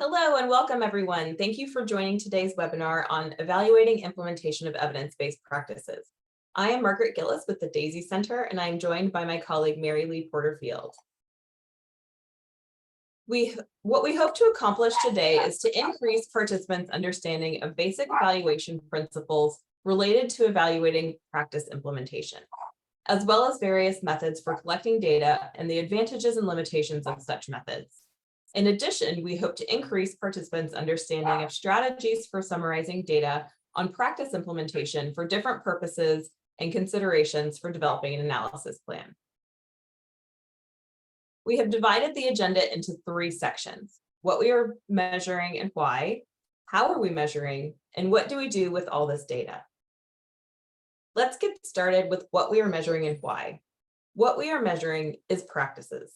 Hello and welcome everyone. Thank you for joining today's webinar on evaluating implementation of evidence-based practices. I am Margaret Gillis with the Daisy Center and I am joined by my colleague Mary Lee Porterfield. What we hope to accomplish today is to increase participants' understanding of basic evaluation principles related to evaluating practice implementation, as well as various methods for collecting data and the advantages and limitations of such methods. In addition, we hope to increase participants' understanding of strategies for summarizing data on practice implementation for different purposes and considerations for developing an analysis plan. We have divided the agenda into 3 sections: what we are measuring and why, how are we measuring, and what do we do with all this data? Let's get started with what we are measuring and why. What we are measuring is practices.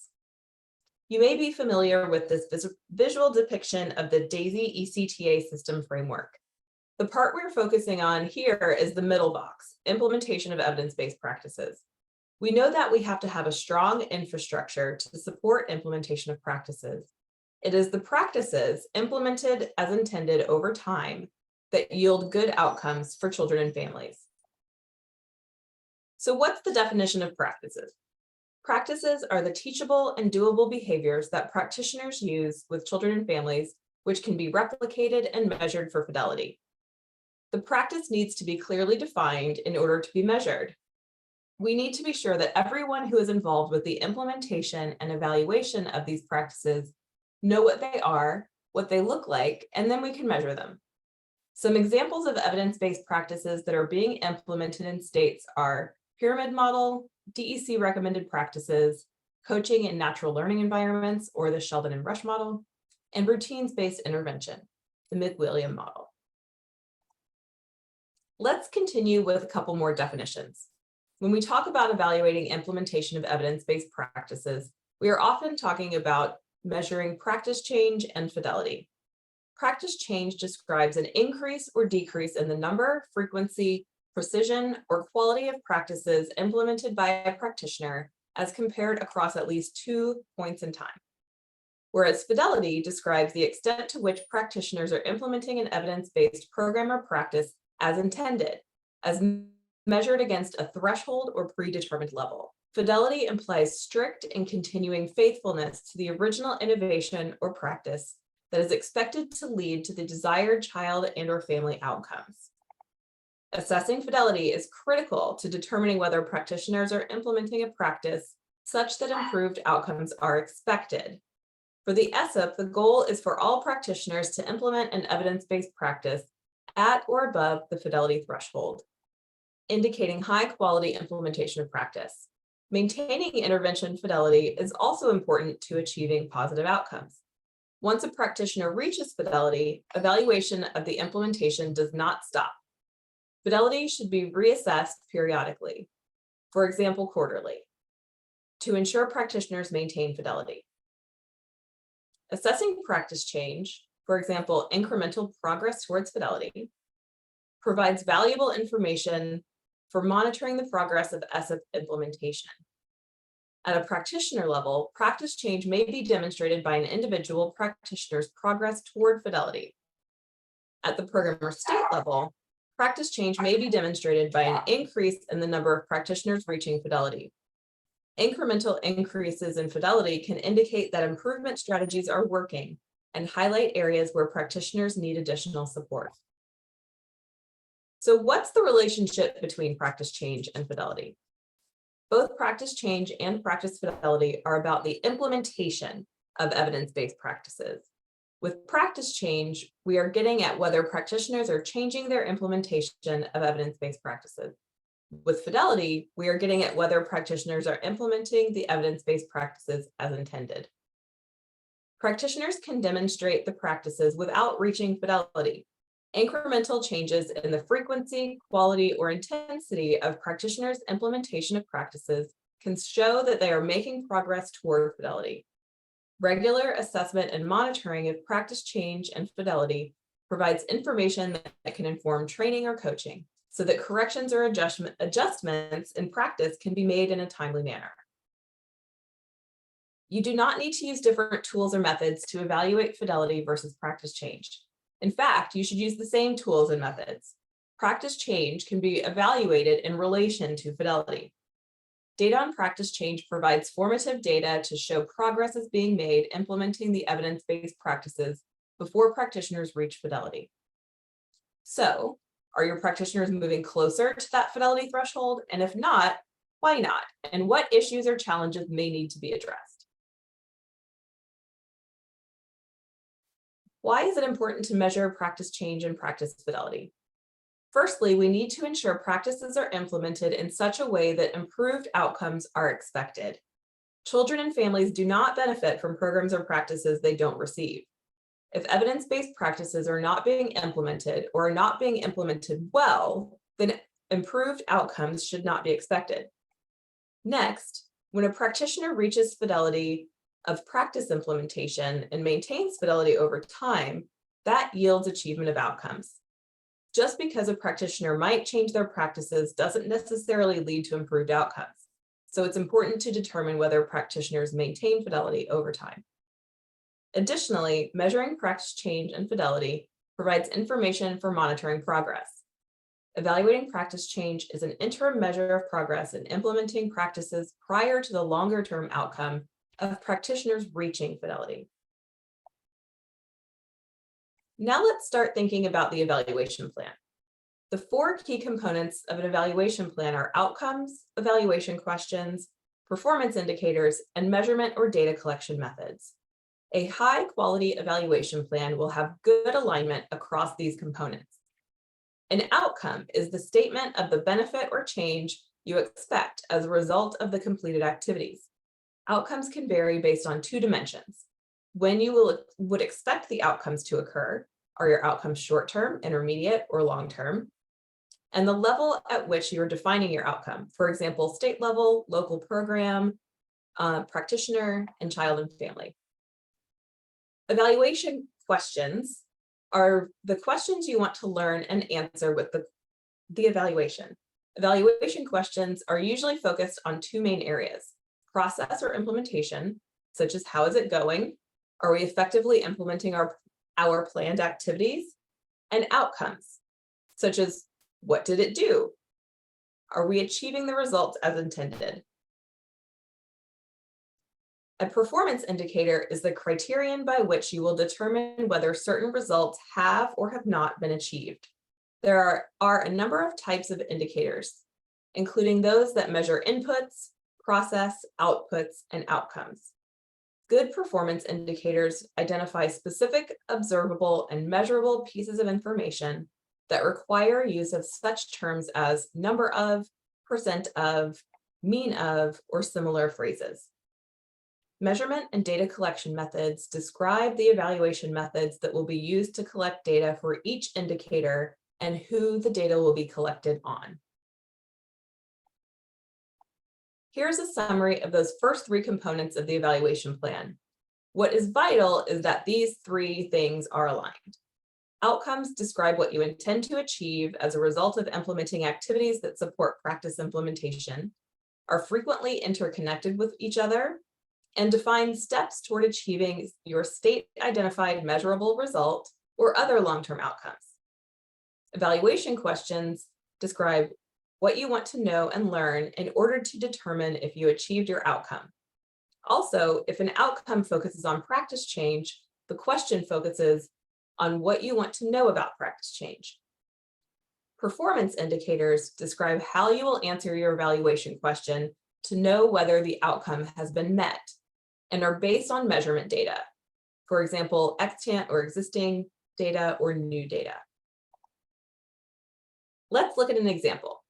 You may be familiar with this visual depiction of the DAISY ECTA system framework. The part we're focusing on here is the middle box, implementation of evidence-based practices. We know that we have to have a strong infrastructure to support implementation of practices. It is the practices implemented as intended over time that yield good outcomes for children and families. So what's the definition of practices? Practices are the teachable and doable behaviors that practitioners use with children and families, which can be replicated and measured for fidelity. The practice needs to be clearly defined in order to be measured. We need to be sure that everyone who is involved with the implementation and evaluation of these practices know what they are, what they look like, and then we can measure them. Some examples of evidence-based practices that are being implemented in states are pyramid model, DEC recommended practices, coaching in natural learning environments, or the Sheldon and Rush model, and routines-based intervention, the McWilliam model. Let's continue with a couple more definitions. When we talk about evaluating implementation of evidence-based practices, we are often talking about measuring practice change and fidelity. Practice change describes an increase or decrease in the number, frequency, precision, or quality of practices implemented by a practitioner as compared across at least 2 points in time. Whereas fidelity describes the extent to which practitioners are implementing an evidence-based program or practice as intended, as measured against a threshold or predetermined level. Fidelity implies strict and continuing faithfulness to the original innovation or practice that is expected to lead to the desired child and/or family outcomes. Assessing fidelity is critical to determining whether practitioners are implementing a practice such that improved outcomes are expected. For the ESSIP, the goal is for all practitioners to implement an evidence-based practice at or above the fidelity threshold, indicating high-quality implementation of practice. Maintaining intervention fidelity is also important to achieving positive outcomes. Once a practitioner reaches fidelity, evaluation of the implementation does not stop. Fidelity should be reassessed periodically, for example, quarterly, to ensure practitioners maintain fidelity. Assessing practice change, for example, incremental progress towards fidelity, provides valuable information for monitoring the progress of ESSIP implementation. At a practitioner level, practice change may be demonstrated by an individual practitioner's progress toward fidelity. At the program or state level, practice change may be demonstrated by an increase in the number of practitioners reaching fidelity. Incremental increases in fidelity can indicate that improvement strategies are working and highlight areas where practitioners need additional support. So what's the relationship between practice change and fidelity? Both practice change and practice fidelity are about the implementation of evidence-based practices. With practice change, we are getting at whether practitioners are changing their implementation of evidence-based practices. With fidelity, we are getting at whether practitioners are implementing the evidence-based practices as intended. Practitioners can demonstrate the practices without reaching fidelity. Incremental changes in the frequency, quality, or intensity of practitioners' implementation of practices can show that they are making progress toward fidelity. Regular assessment and monitoring of practice change and fidelity provides information that can inform training or coaching so that corrections or adjustments in practice can be made in a timely manner. You do not need to use different tools or methods to evaluate fidelity versus practice change. In fact, you should use the same tools and methods. Practice change can be evaluated in relation to fidelity. Data on practice change provides formative data to show progress is being made implementing the evidence-based practices before practitioners reach fidelity. So, are your practitioners moving closer to that fidelity threshold? And if not, why not? And what issues or challenges may need to be addressed? Why is it important to measure practice change and practice fidelity? Firstly, we need to ensure practices are implemented in such a way that improved outcomes are expected. Children and families do not benefit from programs or practices they don't receive. If evidence-based practices are not being implemented or are not being implemented well, then improved outcomes should not be expected. Next, when a practitioner reaches fidelity of practice implementation and maintains fidelity over time, that yields achievement of outcomes. Just because a practitioner might change their practices doesn't necessarily lead to improved outcomes. So it's important to determine whether practitioners maintain fidelity over time. Additionally, measuring practice change and fidelity provides information for monitoring progress. Evaluating practice change is an interim measure of progress in implementing practices prior to the longer-term outcome of practitioners reaching fidelity. Now let's start thinking about the evaluation plan. The 4 key components of an evaluation plan are outcomes, evaluation questions, performance indicators, and measurement or data collection methods. A high-quality evaluation plan will have good alignment across these components. An outcome is the statement of the benefit or change you expect as a result of the completed activities. Outcomes can vary based on 2 dimensions. When you would expect the outcomes to occur, are your outcomes short-term, intermediate, or long-term? And the level at which you're defining your outcome. For example, state level, local program, practitioner, and child and family. Evaluation questions are the questions you want to learn and answer with the evaluation. Evaluation questions are usually focused on 2 main areas: process or implementation, such as how is it going? Are we effectively implementing our planned activities? And outcomes, such as what did it do? Are we achieving the results as intended? A performance indicator is the criterion by which you will determine whether certain results have or have not been achieved. There are a number of types of indicators, including those that measure inputs, process, outputs, and outcomes. Good performance indicators identify specific, observable, and measurable pieces of information that require use of such terms as number of, percent of, mean of, or similar phrases. Measurement and data collection methods describe the evaluation methods that will be used to collect data for each indicator and who the data will be collected on. Here's a summary of those first 3 components of the evaluation plan. What is vital is that these 3 things are aligned. Outcomes describe what you intend to achieve as a result of implementing activities that support practice implementation, are frequently interconnected with each other, and define steps toward achieving your state-identified measurable result or other long-term outcomes. Evaluation questions describe what you want to know and learn in order to determine if you achieved your outcome. Also, if an outcome focuses on practice change, the question focuses on what you want to know about practice change. Performance indicators describe how you will answer your evaluation question to know whether the outcome has been met and are based on measurement data. For example, extant or existing data or new data. Let's look at an example.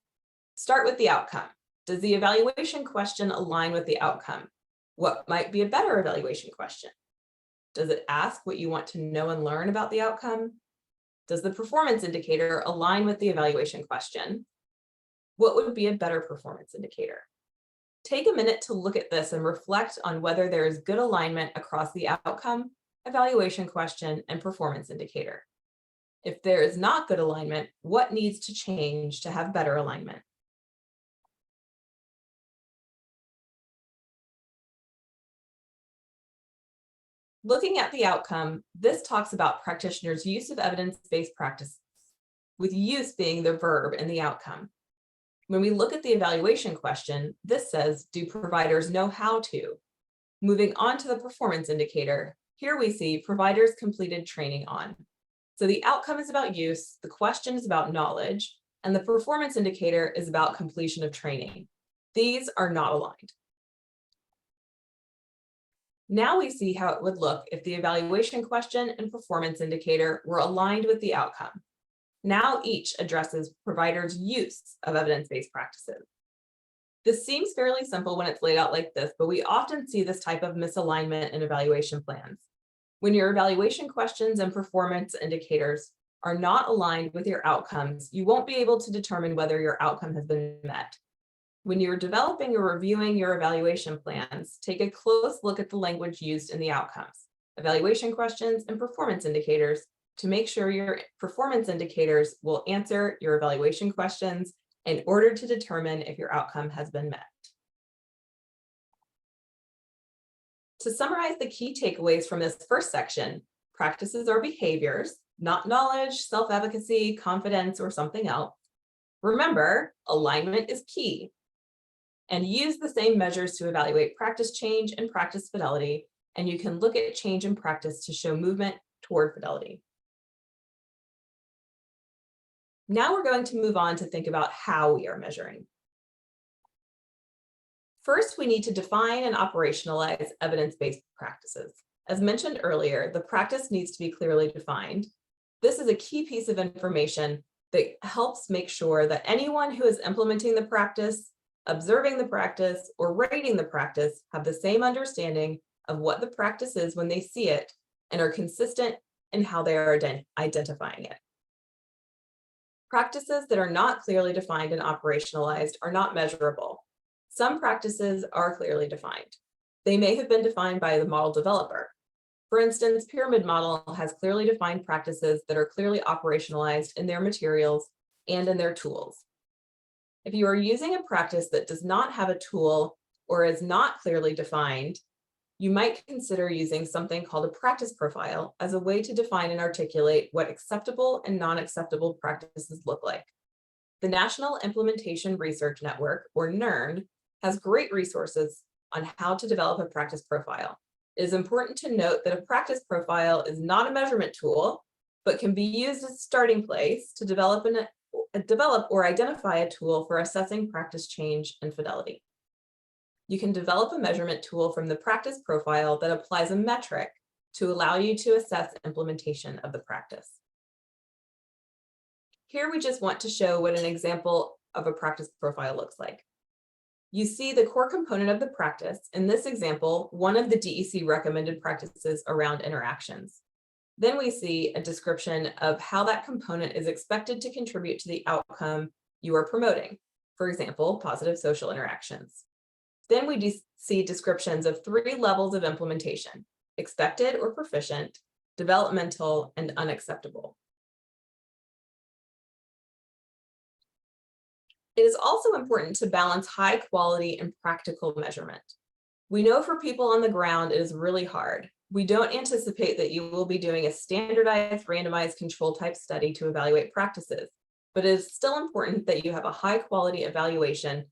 Start with the outcome. Does the evaluation question align with the outcome? What might be a better evaluation question? Does it ask what you want to know and learn about the outcome? Does the performance indicator align with the evaluation question? What would be a better performance indicator? Take a minute to look at this and reflect on whether there is good alignment across the outcome, evaluation question, and performance indicator. If there is not good alignment, what needs to change to have better alignment? Looking at the outcome, this talks about practitioners' use of evidence-based practices, with use being the verb in the outcome. When we look at the evaluation question, this says, do providers know how to? Moving on to the performance indicator, here we see providers completed training on. So the outcome is about use, the question is about knowledge, and the performance indicator is about completion of training. These are not aligned. Now we see how it would look if the evaluation question and performance indicator were aligned with the outcome. Now each addresses providers' use of evidence-based practices. This seems fairly simple when it's laid out like this, but we often see this type of misalignment in evaluation plans. When your evaluation questions and performance indicators are not aligned with your outcomes, you won't be able to determine whether your outcome has been met. When you're developing or reviewing your evaluation plans, take a close look at the language used in the outcomes, evaluation questions, and performance indicators to make sure your performance indicators will answer your evaluation questions in order to determine if your outcome has been met. To summarize the key takeaways from this first section, practices are behaviors, not knowledge, self-efficacy, confidence, or something else. Remember, alignment is key. And use the same measures to evaluate practice change and practice fidelity, and you can look at change in practice to show movement toward fidelity. Now we're going to move on to think about how we are measuring. First, we need to define and operationalize evidence-based practices. As mentioned earlier, the practice needs to be clearly defined. This is a key piece of information that helps make sure that anyone who is implementing the practice, observing the practice, or rating the practice have the same understanding of what the practice is when they see it and are consistent in how they are identifying it. Practices that are not clearly defined and operationalized are not measurable. Some practices are clearly defined. They may have been defined by the model developer. For instance, Pyramid Model has clearly defined practices that are clearly operationalized in their materials and in their tools. If you are using a practice that does not have a tool or is not clearly defined, you might consider using something called a practice profile as a way to define and articulate what acceptable and non-acceptable practices look like. The National Implementation Research Network, or NIRN, has great resources on how to develop a practice profile. It is important to note that a practice profile is not a measurement tool, but can be used as a starting place to develop or identify a tool for assessing practice change and fidelity. You can develop a measurement tool from the practice profile that applies a metric to allow you to assess implementation of the practice. Here we just want to show what an example of a practice profile looks like. You see the core component of the practice, in this example, one of the DEC recommended practices around interactions. Then we see a description of how that component is expected to contribute to the outcome you are promoting. For example, positive social interactions. Then we see descriptions of 3 levels of implementation: expected or proficient, developmental, and unacceptable. It is also important to balance high quality and practical measurement. We know for people on the ground it is really hard. We don't anticipate that you will be doing a standardized randomized control type study to evaluate practices, but it is still important that you have a high quality evaluation,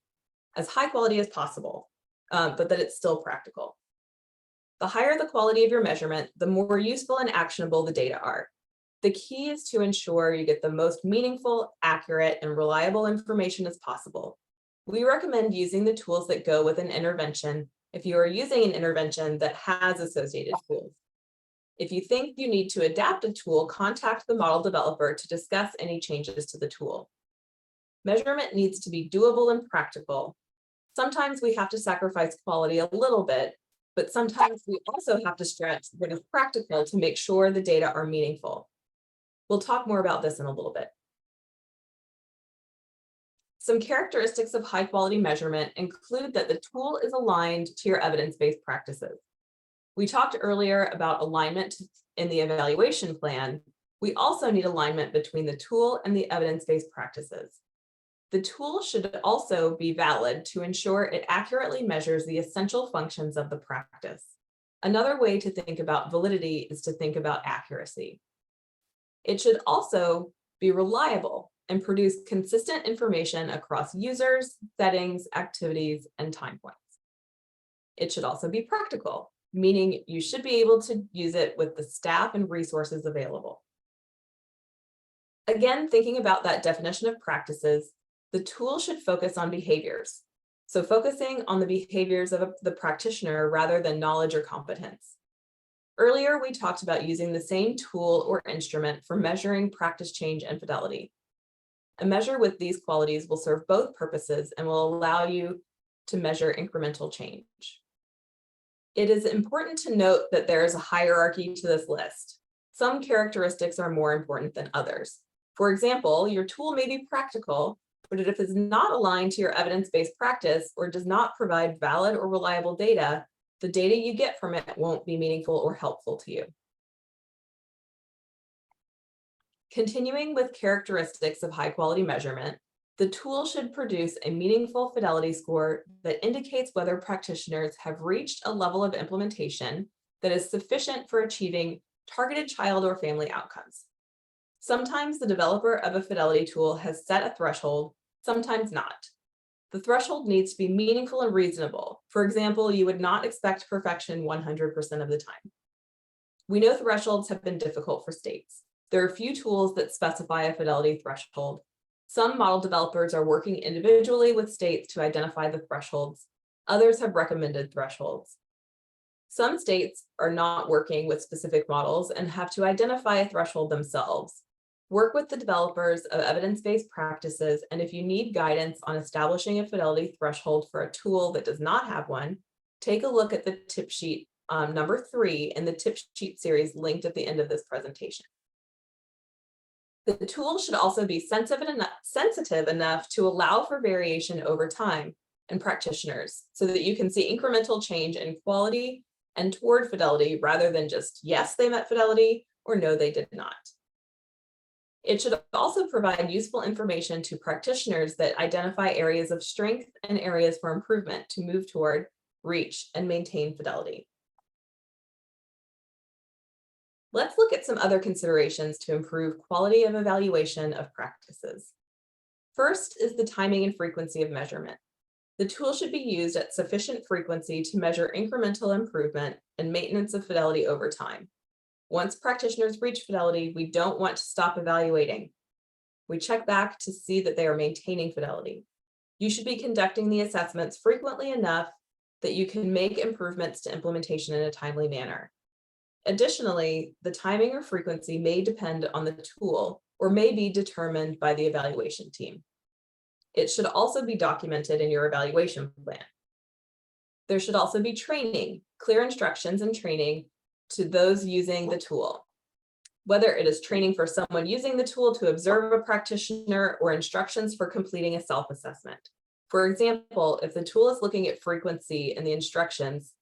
as high quality as possible, but that it's still practical. The higher the quality of your measurement, the more useful and actionable the data are. The key is to ensure you get the most meaningful, accurate, and reliable information as possible. We recommend using the tools that go with an intervention if you are using an intervention that has associated tools. If you think you need to adapt a tool, contact the model developer to discuss any changes to the tool. Measurement needs to be doable and practical. Sometimes we have to sacrifice quality a little bit, but sometimes we also have to stretch what is practical to make sure the data are meaningful. We'll talk more about this in a little bit. Some characteristics of high quality measurement include that the tool is aligned to your evidence-based practices. We talked earlier about alignment in the evaluation plan. We also need alignment between the tool and the evidence-based practices. The tool should also be valid to ensure it accurately measures the essential functions of the practice. Another way to think about validity is to think about accuracy. It should also be reliable and produce consistent information across users, settings, activities, and time points. It should also be practical, meaning you should be able to use it with the staff and resources available. Again, thinking about that definition of practices, the tool should focus on behaviors. So focusing on the behaviors of the practitioner rather than knowledge or competence. Earlier, we talked about using the same tool or instrument for measuring practice change and fidelity. A measure with these qualities will serve both purposes and will allow you to measure incremental change. It is important to note that there is a hierarchy to this list. Some characteristics are more important than others. For example, your tool may be practical, but if it is not aligned to your evidence-based practice or does not provide valid or reliable data, the data you get from it won't be meaningful or helpful to you. Continuing with characteristics of high-quality measurement, the tool should produce a meaningful fidelity score that indicates whether practitioners have reached a level of implementation that is sufficient for achieving targeted child or family outcomes. Sometimes the developer of a fidelity tool has set a threshold, sometimes not. The threshold needs to be meaningful and reasonable. For example, you would not expect perfection 100% of the time. We know thresholds have been difficult for states. There are few tools that specify a fidelity threshold. Some model developers are working individually with states to identify the thresholds. Others have recommended thresholds. Some states are not working with specific models and have to identify a threshold themselves. Work with the developers of evidence-based practices, and if you need guidance on establishing a fidelity threshold for a tool that does not have one, take a look at the tip sheet number 3 in the tip sheet series linked at the end of this presentation. The tool should also be sensitive enough to allow for variation over time and practitioners so that you can see incremental change in quality and toward fidelity rather than just, yes, they met fidelity or no, they did not. It should also provide useful information to practitioners that identify areas of strength and areas for improvement to move toward, reach, and maintain fidelity. Let's look at some other considerations to improve quality of evaluation of practices. First is the timing and frequency of measurement. The tool should be used at sufficient frequency to measure incremental improvement and maintenance of fidelity over time. Once practitioners reach fidelity, we don't want to stop evaluating. We check back to see that they are maintaining fidelity. You should be conducting the assessments frequently enough that you can make improvements to implementation in a timely manner. Additionally, the timing or frequency may depend on the tool or may be determined by the evaluation team. It should also be documented in your evaluation plan. There should also be training, clear instructions and training to those using the tool. Whether it is training for someone using the tool to observe a practitioner or instructions for completing a self-assessment. For example, if the tool is looking at frequency in the instructions,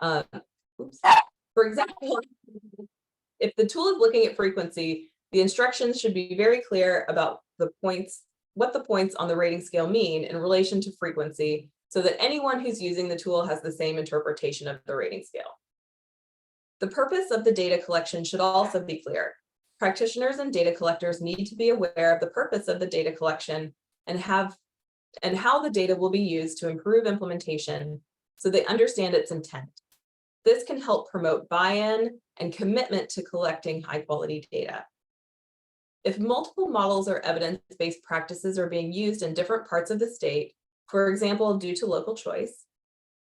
for example, if the tool is looking at frequency, the instructions should be very clear about what the points on the rating scale mean in relation to frequency, so that anyone who's using the tool has the same interpretation of the rating scale. The purpose of the data collection should also be clear. Practitioners and data collectors need to be aware of the purpose of the data collection and how the data will be used to improve implementation so they understand its intent. This can help promote buy-in and commitment to collecting high-quality data. If multiple models or evidence-based practices are being used in different parts of the state, for example, due to local choice,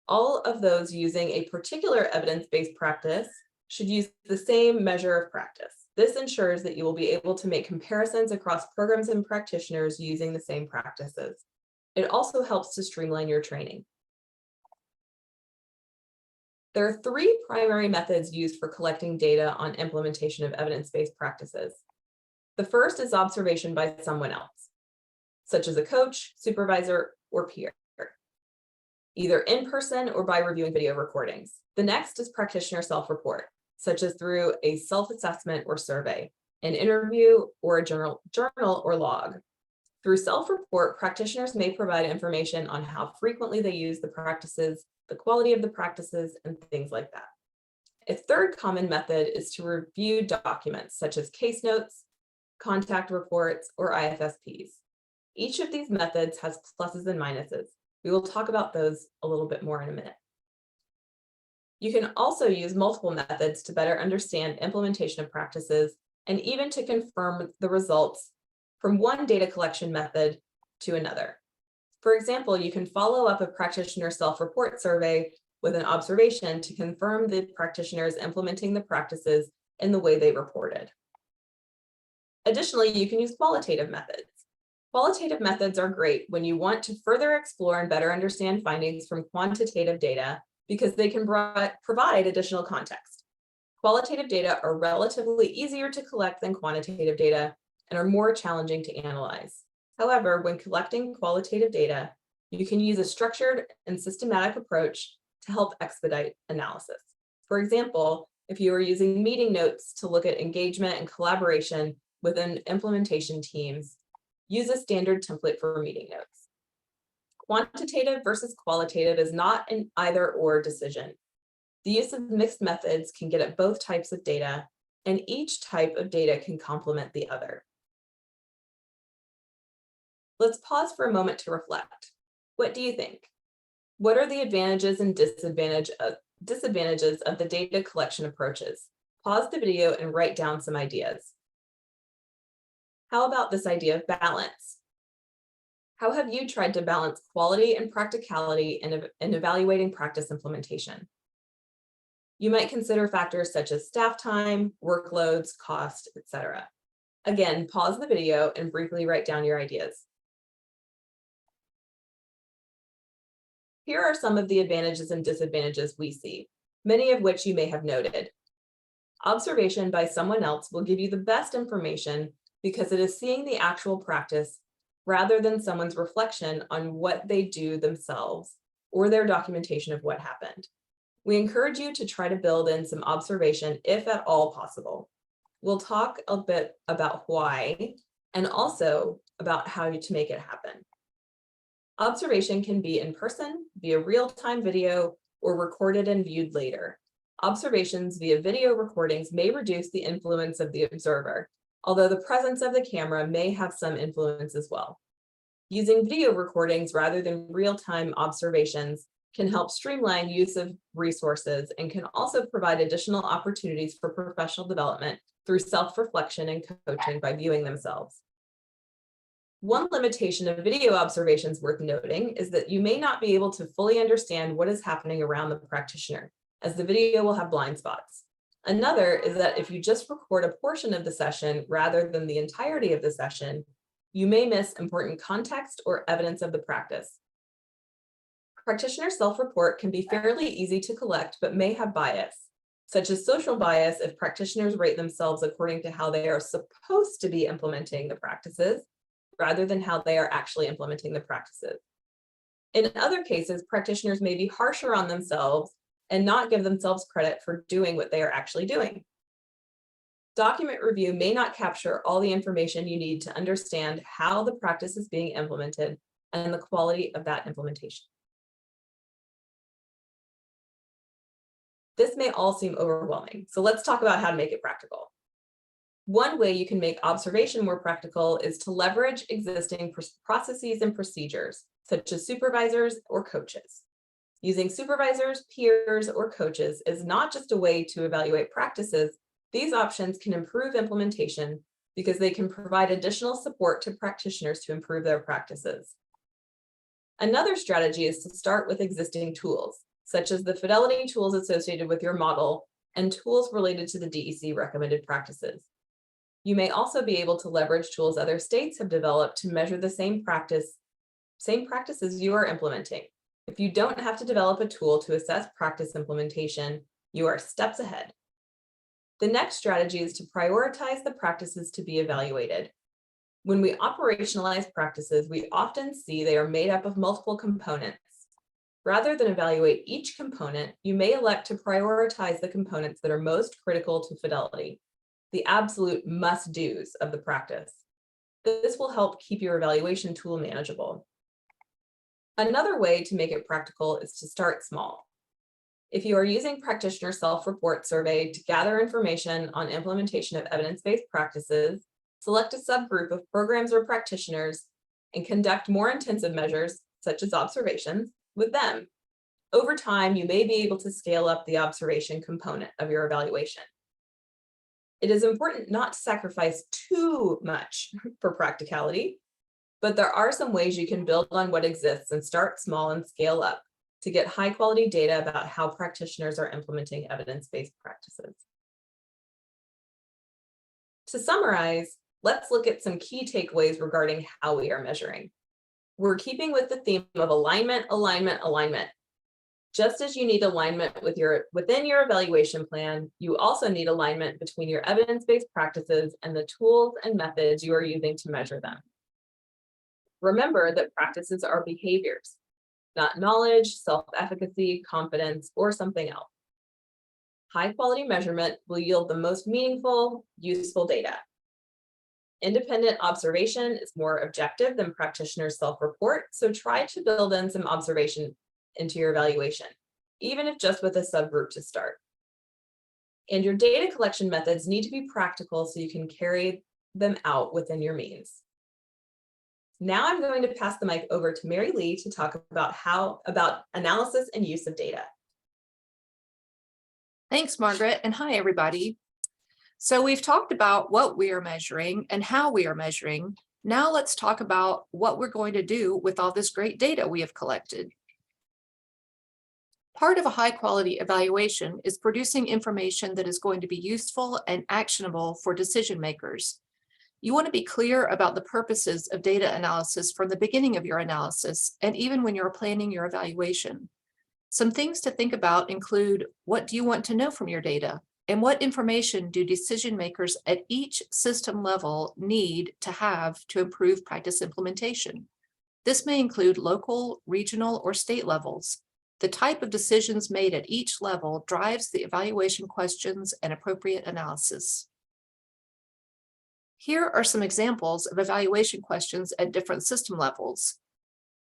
all of those using a particular evidence-based practice should use the same measure of practice. This ensures that you will be able to make comparisons across programs and practitioners using the same practices. It also helps to streamline your training. There are 3 primary methods used for collecting data on implementation of evidence-based practices. The first is observation by someone else, such as a coach, supervisor, or peer, either in person or by reviewing video recordings. The next is practitioner self-report, such as through a self-assessment or survey, an interview, or a journal or log. Through self-report, practitioners may provide information on how frequently they use the practices, the quality of the practices, and things like that. A third common method is to review documents such as case notes, contact reports, or IFSPs. Each of these methods has pluses and minuses. We will talk about those a little bit more in a minute. You can also use multiple methods to better understand implementation of practices and even to confirm the results from one data collection method to another. For example, you can follow up a practitioner self-report survey with an observation to confirm the practitioner is implementing the practices in the way they reported. Additionally, you can use qualitative methods. Qualitative methods are great when you want to further explore and better understand findings from quantitative data because they can provide additional context. Qualitative data are relatively easier to collect than quantitative data and are more challenging to analyze. However, when collecting qualitative data, you can use a structured and systematic approach to help expedite analysis. For example, if you are using meeting notes to look at engagement and collaboration within implementation teams, use a standard template for meeting notes. Quantitative versus qualitative is not an either-or decision. The use of mixed methods can get at both types of data, and each type of data can complement the other. Let's pause for a moment to reflect. What do you think? What are the advantages and disadvantages of the data collection approaches? Pause the video and write down some ideas. How about this idea of balance? How have you tried to balance quality and practicality in evaluating practice implementation? You might consider factors such as staff time, workloads, cost, etc. Again, pause the video and briefly write down your ideas. Here are some of the advantages and disadvantages we see, many of which you may have noted. Observation by someone else will give you the best information because it is seeing the actual practice rather than someone's reflection on what they do themselves or their documentation of what happened. We encourage you to try to build in some observation if at all possible. We'll talk a bit about why and also about how to make it happen. Observation can be in person, via real-time video, or recorded and viewed later. Observations via video recordings may reduce the influence of the observer, although the presence of the camera may have some influence as well. Using video recordings rather than real-time observations can help streamline use of resources and can also provide additional opportunities for professional development through self-reflection and coaching by viewing themselves. One limitation of video observations worth noting is that you may not be able to fully understand what is happening around the practitioner, as the video will have blind spots. Another is that if you just record a portion of the session rather than the entirety of the session, you may miss important context or evidence of the practice. Practitioner self-report can be fairly easy to collect, but may have bias, such as social bias if practitioners rate themselves according to how they are supposed to be implementing the practices, rather than how they are actually implementing the practices. In other cases, practitioners may be harsher on themselves and not give themselves credit for doing what they are actually doing. Document review may not capture all the information you need to understand how the practice is being implemented and the quality of that implementation. This may all seem overwhelming, so let's talk about how to make it practical. One way you can make observation more practical is to leverage existing processes and procedures, such as supervisors or coaches. Using supervisors, peers, or coaches is not just a way to evaluate practices. These options can improve implementation because they can provide additional support to practitioners to improve their practices. Another strategy is to start with existing tools, such as the Fidelity tools associated with your model and tools related to the DEC recommended practices. You may also be able to leverage tools other states have developed to measure the same practices you are implementing. If you don't have to develop a tool to assess practice implementation, you are steps ahead. The next strategy is to prioritize the practices to be evaluated. When we operationalize practices, we often see they are made up of multiple components. Rather than evaluate each component, you may elect to prioritize the components that are most critical to Fidelity, the absolute must-dos of the practice. This will help keep your evaluation tool manageable. Another way to make it practical is to start small. If you are using practitioner self-report survey to gather information on implementation of evidence-based practices, select a subgroup of programs or practitioners and conduct more intensive measures, such as observations, with them. Over time, you may be able to scale up the observation component of your evaluation. It is important not to sacrifice too much for practicality, but there are some ways you can build on what exists and start small and scale up to get high quality data about how practitioners are implementing evidence-based practices. To summarize, let's look at some key takeaways regarding how we are measuring. We're keeping with the theme of alignment, alignment, alignment. Just as you need alignment within your evaluation plan, you also need alignment between your evidence-based practices and the tools and methods you are using to measure them. Remember that practices are behaviors, not knowledge, self-efficacy, confidence, or something else. High-quality measurement will yield the most meaningful, useful data. Independent observation is more objective than practitioners' self-report, so try to build in some observation into your evaluation, even if just with a subgroup to start. And your data collection methods need to be practical so you can carry them out within your means. Now I'm going to pass the mic over to Mary Lee to talk about analysis and use of data. Thanks, Margaret, and hi, everybody. So we've talked about what we are measuring and how we are measuring. Now let's talk about what we're going to do with all this great data we have collected. Part of a high-quality evaluation is producing information that is going to be useful and actionable for decision makers. You want to be clear about the purposes of data analysis from the beginning of your analysis and even when you're planning your evaluation. Some things to think about include, what do you want to know from your data? And what information do decision makers at each system level need to have to improve practice implementation? This may include local, regional, or state levels. The type of decisions made at each level drives the evaluation questions and appropriate analysis. Here are some examples of evaluation questions at different system levels.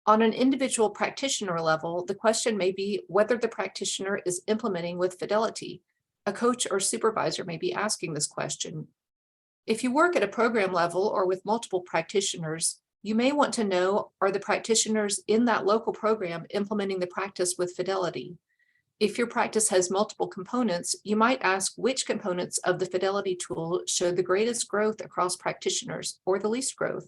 On an individual practitioner level, the question may be whether the practitioner is implementing with fidelity. A coach or supervisor may be asking this question. If you work at a program level or with multiple practitioners, you may want to know, are the practitioners in that local program implementing the practice with fidelity? If your practice has multiple components, you might ask which components of the Fidelity tool show the greatest growth across practitioners or the least growth.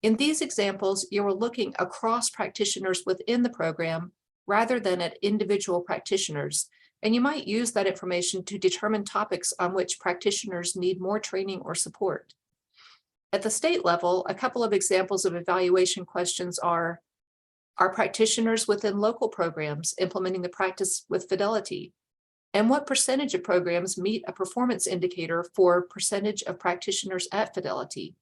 In these examples, you are looking across practitioners within the program rather than at individual practitioners, and you might use that information to determine topics on which practitioners need more training or support. At the state level, a couple of examples of evaluation questions are practitioners within local programs implementing the practice with fidelity? And what percentage of programs meet a performance indicator for percentage of practitioners at fidelity?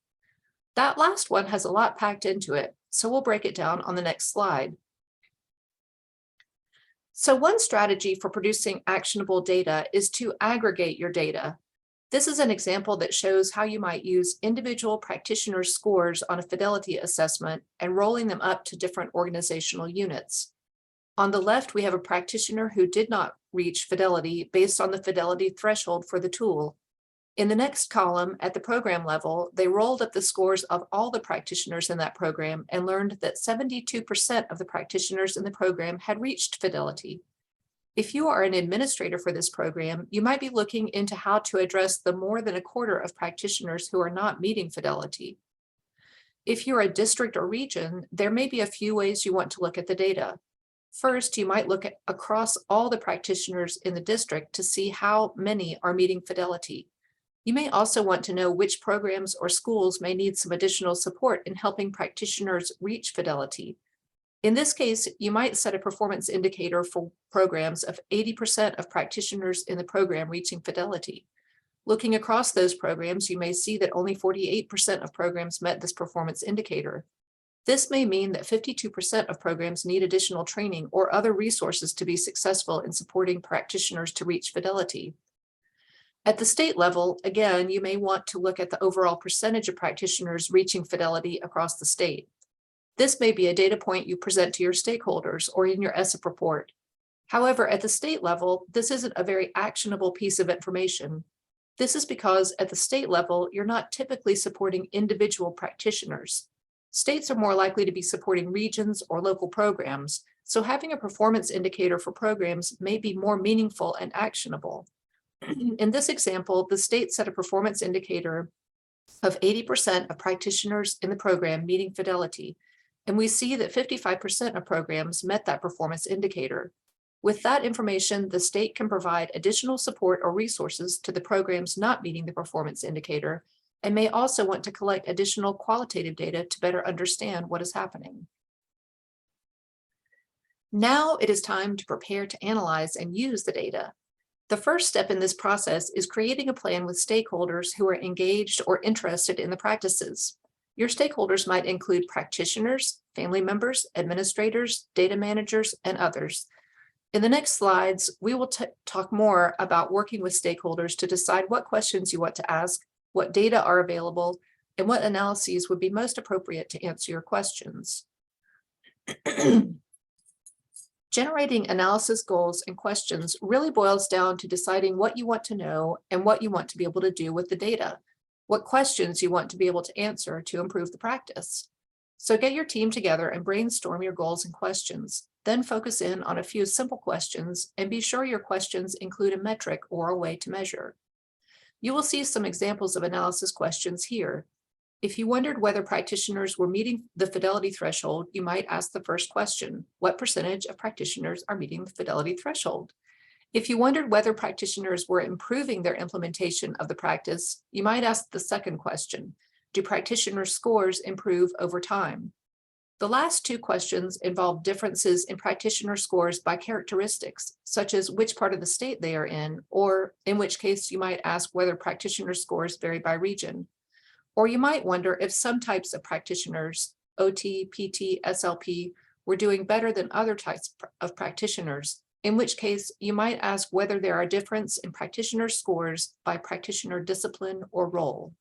That last one has a lot packed into it, so we'll break it down on the next slide. So one strategy for producing actionable data is to aggregate your data. This is an example that shows how you might use individual practitioner scores on a fidelity assessment and rolling them up to different organizational units. On the left, we have a practitioner who did not reach fidelity based on the fidelity threshold for the tool. In the next column, at the program level, they rolled up the scores of all the practitioners in that program and learned that 72% of the practitioners in the program had reached fidelity. If you are an administrator for this program, you might be looking into how to address the more than a quarter of practitioners who are not meeting fidelity. If you're a district or region, there may be a few ways you want to look at the data. First, you might look at across all the practitioners in the district to see how many are meeting fidelity. You may also want to know which programs or schools may need some additional support in helping practitioners reach fidelity. In this case, you might set a performance indicator for programs of 80% of practitioners in the program reaching fidelity. Looking across those programs, you may see that only 48% of programs met this performance indicator. This may mean that 52% of programs need additional training or other resources to be successful in supporting practitioners to reach fidelity. At the state level, again, you may want to look at the overall percentage of practitioners reaching fidelity across the state. This may be a data point you present to your stakeholders or in your ESIP report. However, at the state level, this isn't a very actionable piece of information. This is because at the state level, you're not typically supporting individual practitioners. States are more likely to be supporting regions or local programs, so having a performance indicator for programs may be more meaningful and actionable. In this example, the state set a performance indicator of 80% of practitioners in the program meeting Fidelity, and we see that 55% of programs met that performance indicator. With that information, the state can provide additional support or resources to the programs not meeting the performance indicator, and may also want to collect additional qualitative data to better understand what is happening. Now it is time to prepare to analyze and use the data. The first step in this process is creating a plan with stakeholders who are engaged or interested in the practices. Your stakeholders might include practitioners, family members, administrators, data managers, and others. In the next slides, we will talk more about working with stakeholders to decide what questions you want to ask, what data are available, and what analyses would be most appropriate to answer your questions. Generating analysis goals and questions really boils down to deciding what you want to know and what you want to be able to do with the data, what questions you want to be able to answer to improve the practice. So get your team together and brainstorm your goals and questions. Then focus in on a few simple questions and be sure your questions include a metric or a way to measure. You will see some examples of analysis questions here. If you wondered whether practitioners were meeting the Fidelity threshold, you might ask the first question: what percentage of practitioners are meeting the Fidelity threshold? If you wondered whether practitioners were improving their implementation of the practice, you might ask the second question: do practitioner scores improve over time? The last two questions involve differences in practitioner scores by characteristics, such as which part of the state they are in, or in which case you might ask whether practitioner scores vary by region. Or you might wonder if some types of practitioners, OT, PT, SLP, were doing better than other types of practitioners, in which case you might ask whether there are differences in practitioner scores by practitioner discipline or role.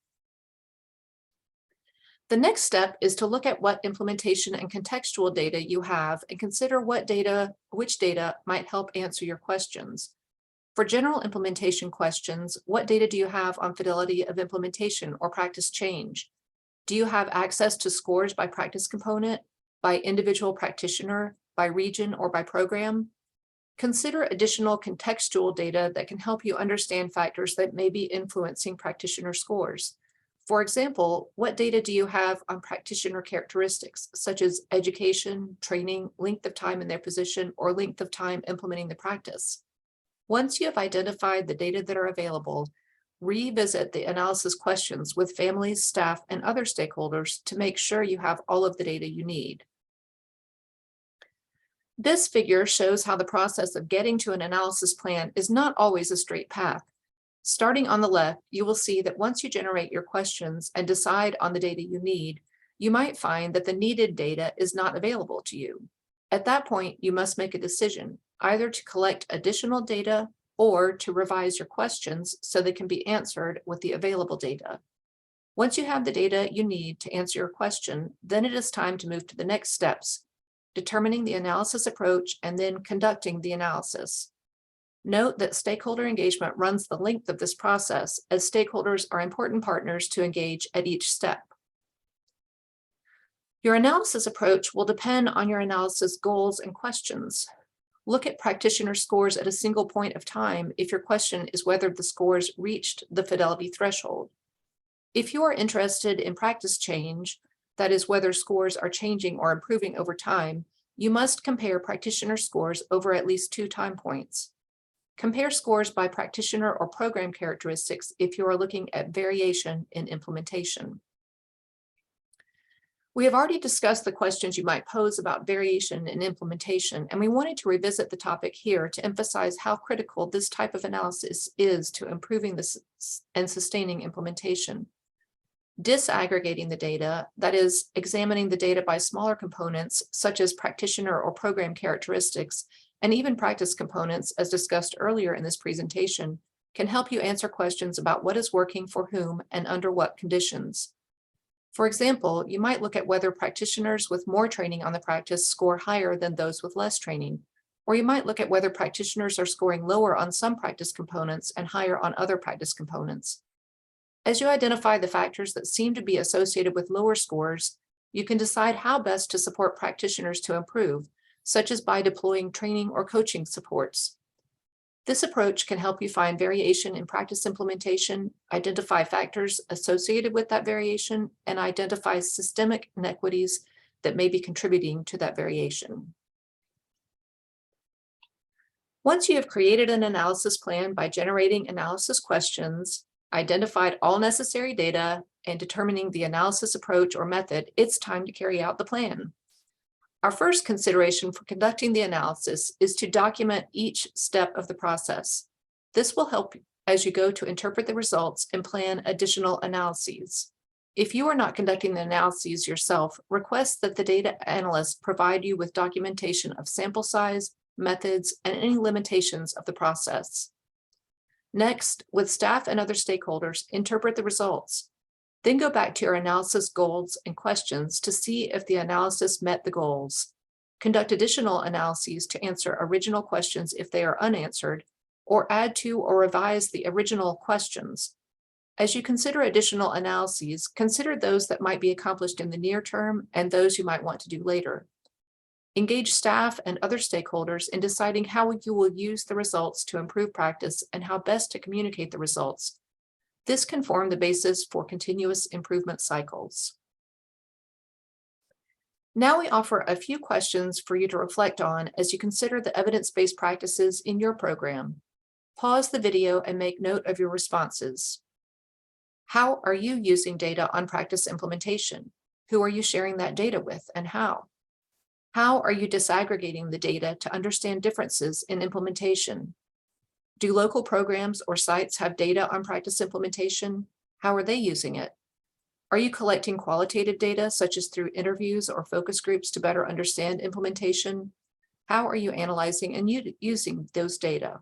The next step is to look at what implementation and contextual data you have and consider which data might help answer your questions. For general implementation questions, what data do you have on fidelity of implementation or practice change? Do you have access to scores by practice component, by individual practitioner, by region, or by program? Consider additional contextual data that can help you understand factors that may be influencing practitioner scores. For example, what data do you have on practitioner characteristics, such as education, training, length of time in their position, or length of time implementing the practice? Once you have identified the data that are available, revisit the analysis questions with families, staff, and other stakeholders to make sure you have all of the data you need. This figure shows how the process of getting to an analysis plan is not always a straight path. Starting on the left, you will see that once you generate your questions and decide on the data you need, you might find that the needed data is not available to you. At that point, you must make a decision, either to collect additional data or to revise your questions so they can be answered with the available data. Once you have the data you need to answer your question, then it is time to move to the next steps, determining the analysis approach and then conducting the analysis. Note that stakeholder engagement runs the length of this process, as stakeholders are important partners to engage at each step. Your analysis approach will depend on your analysis goals and questions. Look at practitioner scores at a single point of time if your question is whether the scores reached the fidelity threshold. If you are interested in practice change, that is whether scores are changing or improving over time, you must compare practitioner scores over at least 2 time points. Compare scores by practitioner or program characteristics if you are looking at variation in implementation. We have already discussed the questions you might pose about variation in implementation, and we wanted to revisit the topic here to emphasize how critical this type of analysis is to improving this and sustaining implementation. Disaggregating the data, that is, examining the data by smaller components, such as practitioner or program characteristics, and even practice components, as discussed earlier in this presentation, can help you answer questions about what is working for whom and under what conditions. For example, you might look at whether practitioners with more training on the practice score higher than those with less training, Or you might look at whether practitioners are scoring lower on some practice components and higher on other practice components. As you identify the factors that seem to be associated with lower scores, you can decide how best to support practitioners to improve, such as by deploying training or coaching supports. This approach can help you find variation in practice implementation, identify factors associated with that variation, and identify systemic inequities that may be contributing to that variation. Once you have created an analysis plan by generating analysis questions, identified all necessary data, and determining the analysis approach or method, it's time to carry out the plan. Our first consideration for conducting the analysis is to document each step of the process. This will help as you go to interpret the results and plan additional analyses. If you are not conducting the analyses yourself, request that the data analyst provide you with documentation of sample size, methods, and any limitations of the process. Next, with staff and other stakeholders, interpret the results. Then go back to your analysis goals and questions to see if the analysis met the goals. Conduct additional analyses to answer original questions if they are unanswered, or add to or revise the original questions. As you consider additional analyses, consider those that might be accomplished in the near term and those you might want to do later. Engage staff and other stakeholders in deciding how you will use the results to improve practice and how best to communicate the results. This can form the basis for continuous improvement cycles. Now we offer a few questions for you to reflect on as you consider the evidence-based practices in your program. Pause the video and make note of your responses. How are you using data on practice implementation? Who are you sharing that data with and how? How are you disaggregating the data to understand differences in implementation? Do local programs or sites have data on practice implementation? How are they using it? Are you collecting qualitative data, such as through interviews or focus groups, to better understand implementation? How are you analyzing and using those data?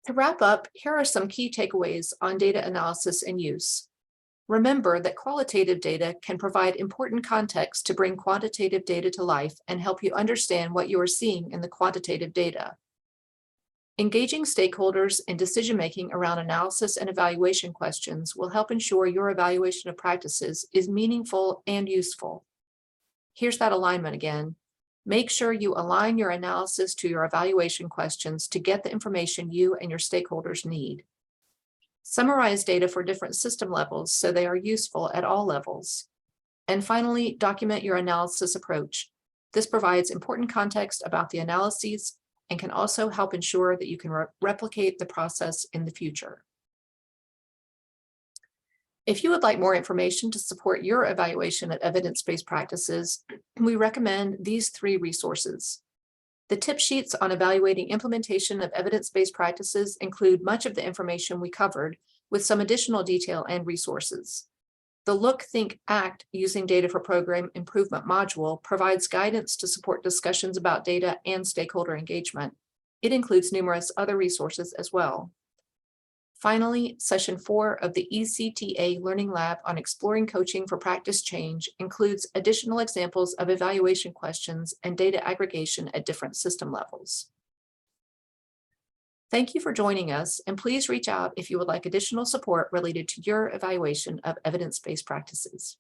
To wrap up, here are some key takeaways on data analysis and use. Remember that qualitative data can provide important context to bring quantitative data to life and help you understand what you are seeing in the quantitative data. Engaging stakeholders in decision-making around analysis and evaluation questions will help ensure your evaluation of practices is meaningful and useful. Here's that alignment again. Make sure you align your analysis to your evaluation questions to get the information you and your stakeholders need. Summarize data for different system levels so they are useful at all levels. And finally, document your analysis approach. This provides important context about the analyses and can also help ensure that you can replicate the process in the future. If you would like more information to support your evaluation of evidence-based practices, we recommend these 3 resources. The tip sheets on evaluating implementation of evidence-based practices include much of the information we covered, with some additional detail and resources. The Look, Think, Act Using Data for Program Improvement module provides guidance to support discussions about data and stakeholder engagement. It includes numerous other resources as well. Finally, Session 4 of the ECTA Learning Lab on Exploring Coaching for Practice Change includes additional examples of evaluation questions and data aggregation at different system levels. Thank you for joining us, and please reach out if you would like additional support related to your evaluation of evidence-based practices.